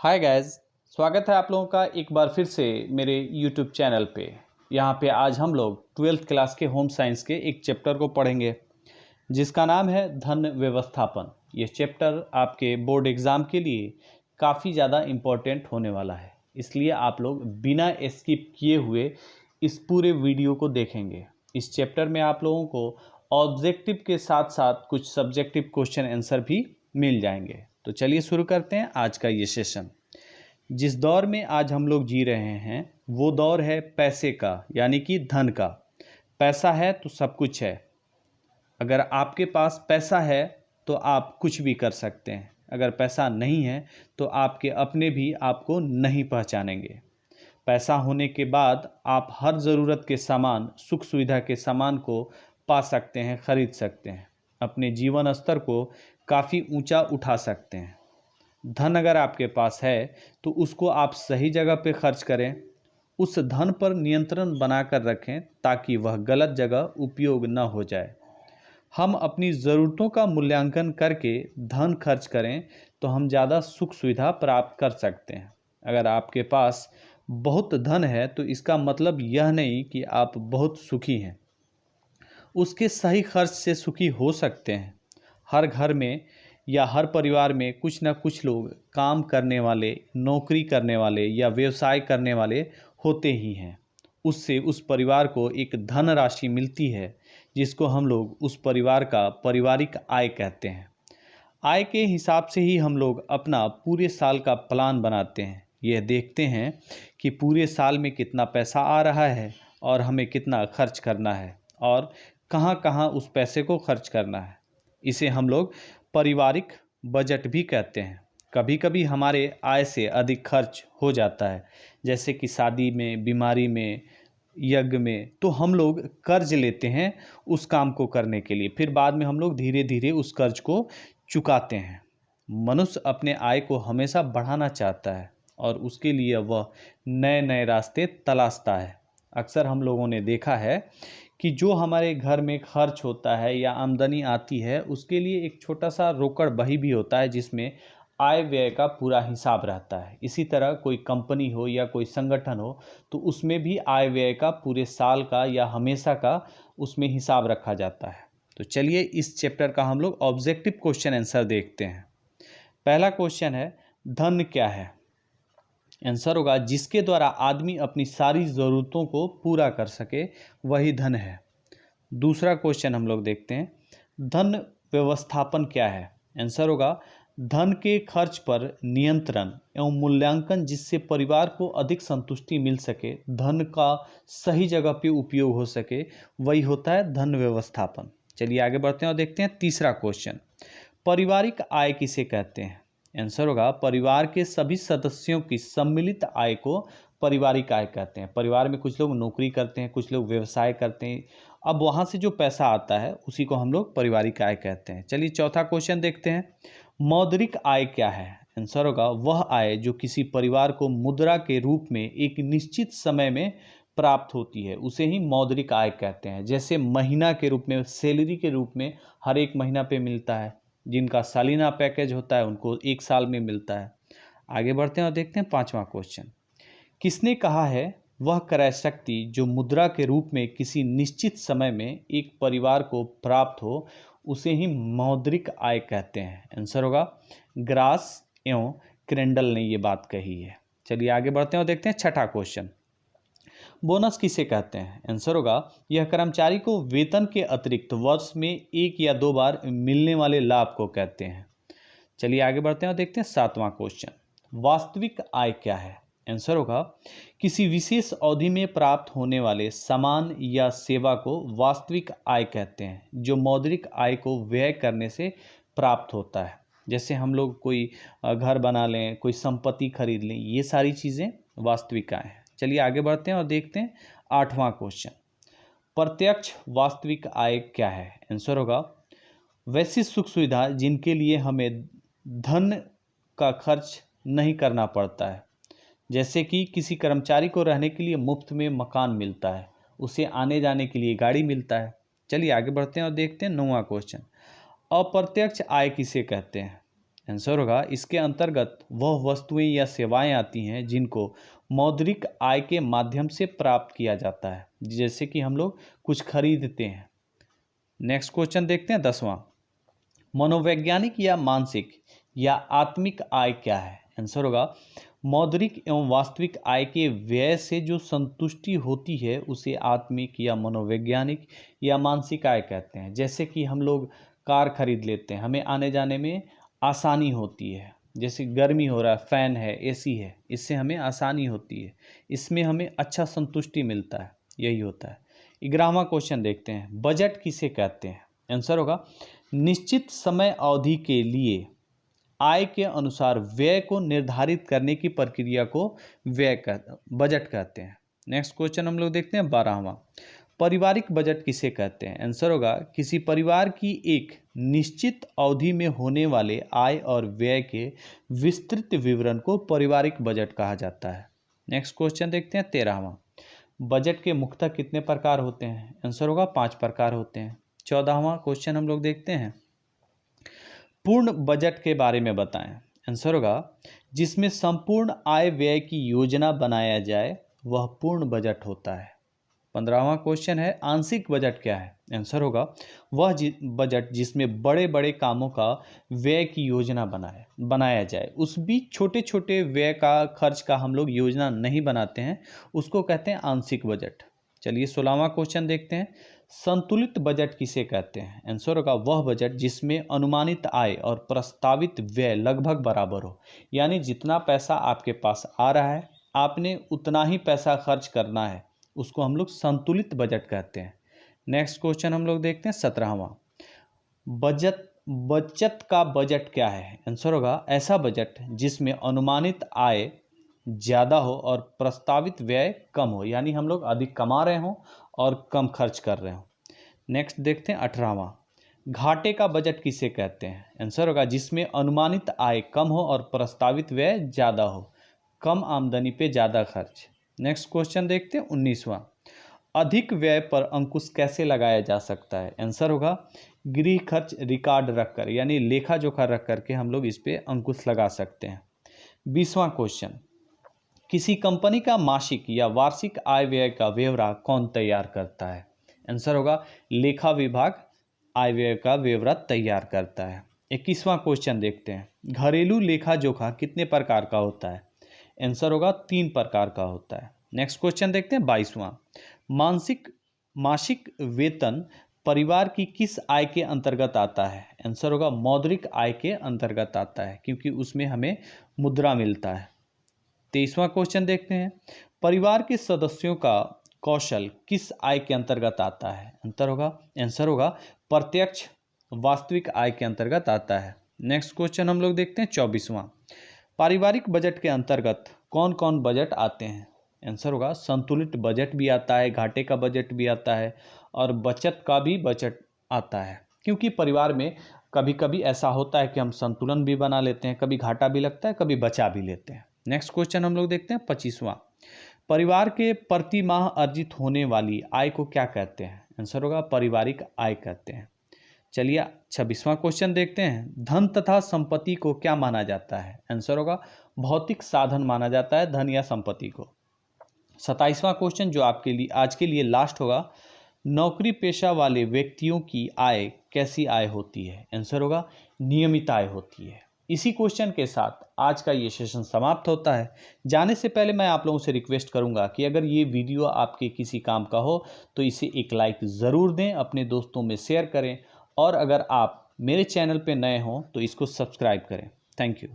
Hi guys, स्वागत है आप लोगों का एक बार फिर से मेरे यूट्यूब चैनल पे। यहाँ पे आज हम लोग 12th क्लास के होम साइंस के एक चैप्टर को पढ़ेंगे जिसका नाम है धन व्यवस्थापन। ये चैप्टर आपके बोर्ड एग्ज़ाम के लिए काफ़ी ज़्यादा इम्पोर्टेंट होने वाला है, इसलिए आप लोग बिना स्किप किए हुए इस पूरे वीडियो को देखेंगे। इस चैप्टर में आप लोगों को ऑब्जेक्टिव के साथ साथ कुछ सब्जेक्टिव क्वेश्चन आंसर भी मिल जाएंगे। तो चलिए शुरू करते हैं आज का ये सेशन। जिस दौर में आज हम लोग जी रहे हैं वो दौर है पैसे का, यानी कि धन का। पैसा है तो सब कुछ है। अगर आपके पास पैसा है तो आप कुछ भी कर सकते हैं, अगर पैसा नहीं है तो आपके अपने भी आपको नहीं पहचानेंगे। पैसा होने के बाद आप हर ज़रूरत के सामान, सुख सुविधा के सामान को पा सकते हैं, खरीद सकते हैं, अपने जीवन स्तर को काफ़ी ऊंचा उठा सकते हैं। धन अगर आपके पास है तो उसको आप सही जगह पे खर्च करें, उस धन पर नियंत्रण बनाकर रखें ताकि वह गलत जगह उपयोग न हो जाए। हम अपनी ज़रूरतों का मूल्यांकन करके धन खर्च करें तो हम ज़्यादा सुख सुविधा प्राप्त कर सकते हैं। अगर आपके पास बहुत धन है तो इसका मतलब यह नहीं कि आप बहुत सुखी हैं। उसके सही खर्च से सुखी हो सकते हैं। हर घर में या हर परिवार में कुछ ना कुछ लोग काम करने वाले, नौकरी करने वाले या व्यवसाय करने वाले होते ही हैं। उससे उस परिवार को एक धन राशि मिलती है जिसको हम लोग उस परिवार का पारिवारिक आय कहते हैं। आय के हिसाब से ही हम लोग अपना पूरे साल का प्लान बनाते हैं। यह देखते हैं कि पूरे साल में कितना पैसा आ रहा है और हमें कितना खर्च करना है और कहाँ कहाँ उस पैसे को खर्च करना है। इसे हम लोग पारिवारिक बजट भी कहते हैं। कभी कभी हमारे आय से अधिक खर्च हो जाता है, जैसे कि शादी में, बीमारी में, यज्ञ में, तो हम लोग कर्ज लेते हैं उस काम को करने के लिए। फिर बाद में हम लोग धीरे धीरे उस कर्ज को चुकाते हैं। मनुष्य अपने आय को हमेशा बढ़ाना चाहता है और उसके लिए वह नए नए रास्ते तलाशता है। अक्सर हम लोगों ने देखा है कि जो हमारे घर में खर्च होता है या आमदनी आती है उसके लिए एक छोटा सा रोकड़ बही भी होता है जिसमें आय व्यय का पूरा हिसाब रहता है। इसी तरह कोई कंपनी हो या कोई संगठन हो तो उसमें भी आय व्यय का पूरे साल का या हमेशा का उसमें हिसाब रखा जाता है। तो चलिए इस चैप्टर का हम लोग ऑब्जेक्टिव क्वेश्चन आंसर देखते हैं। पहला क्वेश्चन है, धन क्या है? आंसर होगा जिसके द्वारा आदमी अपनी सारी ज़रूरतों को पूरा कर सके वही धन है। दूसरा क्वेश्चन हम लोग देखते हैं, धन व्यवस्थापन क्या है? आंसर होगा धन के खर्च पर नियंत्रण एवं मूल्यांकन जिससे परिवार को अधिक संतुष्टि मिल सके, धन का सही जगह पे उपयोग हो सके, वही होता है धन व्यवस्थापन। चलिए आगे बढ़ते हैं और देखते हैं तीसरा क्वेश्चन, पारिवारिक आय किसे कहते हैं? आंसर होगा परिवार के सभी सदस्यों की सम्मिलित आय को पारिवारिक आय कहते हैं। परिवार में कुछ लोग नौकरी करते हैं, कुछ लोग व्यवसाय करते हैं, अब वहाँ से जो पैसा आता है उसी को हम लोग पारिवारिक आय कहते हैं। चलिए चौथा क्वेश्चन देखते हैं, मौद्रिक आय क्या है? आंसर होगा वह आय जो किसी परिवार को मुद्रा के रूप में एक निश्चित समय में प्राप्त होती है, उसे ही मौद्रिक आय कहते हैं। जैसे महीना के रूप में, सैलरी के रूप में हर एक महीना पे मिलता है, जिनका सालाना पैकेज होता है उनको एक साल में मिलता है। आगे बढ़ते हैं और देखते हैं पांचवा क्वेश्चन, किसने कहा है वह क्रय शक्ति जो मुद्रा के रूप में किसी निश्चित समय में एक परिवार को प्राप्त हो उसे ही मौद्रिक आय कहते हैं? आंसर होगा ग्रास एवं क्रेंडल ने ये बात कही है। चलिए आगे बढ़ते हैं और देखते हैं छठा क्वेश्चन, बोनस किसे कहते हैं? आंसर होगा यह कर्मचारी को वेतन के अतिरिक्त वर्ष में एक या दो बार मिलने वाले लाभ को कहते हैं। चलिए आगे बढ़ते हैं और देखते हैं सातवां क्वेश्चन, वास्तविक आय क्या है? आंसर होगा किसी विशेष अवधि में प्राप्त होने वाले सामान या सेवा को वास्तविक आय कहते हैं, जो मौद्रिक आय को व्यय करने से प्राप्त होता है। जैसे हम लोग कोई घर बना लें, कोई संपत्ति खरीद लें, ये सारी चीज़ें वास्तविक आय हैं। चलिए आगे बढ़ते हैं और देखते हैं आठवां क्वेश्चन, प्रत्यक्ष वास्तविक आय क्या है? आंसर होगा वैसी सुख सुविधा जिनके लिए हमें धन का खर्च नहीं करना पड़ता है। जैसे कि किसी कर्मचारी को रहने के लिए मुफ्त में मकान मिलता है, उसे आने जाने के लिए गाड़ी मिलता है। चलिए आगे बढ़ते हैं और देखते हैं नौवां क्वेश्चन, अप्रत्यक्ष आय किसे कहते हैं? आंसर होगा इसके अंतर्गत वह वस्तुएं या सेवाएं आती हैं जिनको मौद्रिक आय के माध्यम से प्राप्त किया जाता है, जैसे कि हम लोग कुछ खरीदते हैं। नेक्स्ट क्वेश्चन देखते हैं 10वां। मनोवैज्ञानिक या मानसिक या आत्मिक आय क्या है? आंसर होगा मौद्रिक एवं वास्तविक आय के व्यय से जो संतुष्टि होती है उसे आत्मिक या मनोवैज्ञानिक या मानसिक आय कहते हैं। जैसे कि हम लोग कार खरीद लेते हैं, हमें आने जाने में आसानी होती है, जैसे गर्मी हो रहा है, फैन है, एसी है, इससे हमें आसानी होती है, इसमें हमें अच्छा संतुष्टि मिलता है, यही होता है। 11वां क्वेश्चन देखते हैं, बजट किसे कहते हैं? आंसर होगा निश्चित समय अवधि के लिए आय के अनुसार व्यय को निर्धारित करने की प्रक्रिया को बजट कहते हैं। नेक्स्ट क्वेश्चन हम लोग देखते हैं 12वां। पारिवारिक बजट किसे कहते हैं? आंसर होगा किसी परिवार की एक निश्चित अवधि में होने वाले आय और व्यय के विस्तृत विवरण को पारिवारिक बजट कहा जाता है। नेक्स्ट क्वेश्चन देखते हैं 13वां। बजट के मुख्यतः कितने प्रकार होते हैं? आंसर होगा 5 प्रकार होते हैं। 14वां क्वेश्चन हम लोग देखते हैं, पूर्ण बजट के बारे में बताएं। आंसर होगा जिसमें संपूर्ण आय व्यय की योजना बनाया जाए वह पूर्ण बजट होता है। 15वां क्वेश्चन है, आंशिक बजट क्या है? आंसर होगा वह बजट जिसमें बड़े बड़े कामों का व्यय की योजना बनाया जाए, उस बीच छोटे छोटे व्यय का खर्च का हम लोग योजना नहीं बनाते हैं, उसको कहते हैं आंशिक बजट। चलिए 16वां क्वेश्चन देखते हैं, संतुलित बजट किसे कहते हैं? आंसर होगा वह बजट जिसमें अनुमानित आय और प्रस्तावित व्यय लगभग बराबर हो, यानी जितना पैसा आपके पास आ रहा है आपने उतना ही पैसा खर्च करना है, उसको हम लोग संतुलित बजट कहते हैं। नेक्स्ट क्वेश्चन हम लोग देखते हैं 17वां। बचत का बजट क्या है? आंसर होगा ऐसा बजट जिसमें अनुमानित आय ज़्यादा हो और प्रस्तावित व्यय कम हो, यानी हम लोग अधिक कमा रहे हों और कम खर्च कर रहे हों। नेक्स्ट देखते हैं 18वां। घाटे का बजट किसे कहते हैं? आंसर होगा जिसमें अनुमानित आय कम हो और प्रस्तावित व्यय ज़्यादा हो, कम आमदनी पे ज़्यादा खर्च। नेक्स्ट क्वेश्चन देखते हैं 19वां। अधिक व्यय पर अंकुश कैसे लगाया जा सकता है? आंसर होगा गृह खर्च रिकॉर्ड रखकर, यानी लेखा जोखा रख करके हम लोग इस पे अंकुश लगा सकते हैं। 20वां क्वेश्चन, किसी कंपनी का मासिक या वार्षिक आय व्यय का ब्यौरा कौन तैयार करता है? आंसर होगा लेखा विभाग आय व्यय का ब्यौरा तैयार करता है। 21वां क्वेश्चन देखते हैं, घरेलू लेखा जोखा कितने प्रकार का होता है? आंसर होगा 3 प्रकार का होता है। नेक्स्ट क्वेश्चन देखते हैं 22वां। मासिक वेतन परिवार की किस आय के अंतर्गत आता है? आंसर होगा मौद्रिक आय के अंतर्गत आता है, क्योंकि उसमें हमें मुद्रा मिलता है। 23वां क्वेश्चन देखते हैं, परिवार के सदस्यों का कौशल किस आय के अंतर्गत आता है? आंसर होगा प्रत्यक्ष वास्तविक आय के अंतर्गत आता है। नेक्स्ट क्वेश्चन हम लोग देखते हैं 24वां। पारिवारिक बजट के अंतर्गत कौन कौन बजट आते हैं? आंसर होगा संतुलित बजट भी आता है, घाटे का बजट भी आता है और बचत का भी बजट आता है, क्योंकि परिवार में कभी कभी ऐसा होता है कि हम संतुलन भी बना लेते हैं, कभी घाटा भी लगता है, कभी बचा भी लेते हैं। नेक्स्ट क्वेश्चन हम लोग देखते हैं 25वां। परिवार के प्रति माह अर्जित होने वाली आय को क्या कहते हैं? आंसर होगा पारिवारिक आय कहते हैं। चलिए 26वां क्वेश्चन देखते हैं, धन तथा संपत्ति को क्या माना जाता है? आंसर होगा भौतिक साधन माना जाता है धन या संपत्ति को। 27वां क्वेश्चन जो आपके लिए आज के लिए लास्ट होगा, नौकरी पेशा वाले व्यक्तियों की आय कैसी आय होती है? आंसर होगा नियमित आय होती है। इसी क्वेश्चन के साथ आज का ये सेशन समाप्त होता है। जाने से पहले मैं आप लोगों से रिक्वेस्ट करूंगा कि अगर ये वीडियो आपके किसी काम का हो तो इसे एक लाइक ज़रूर दें, अपने दोस्तों में शेयर करें और अगर आप मेरे चैनल पे नए हों तो इसको सब्सक्राइब करें। Thank you.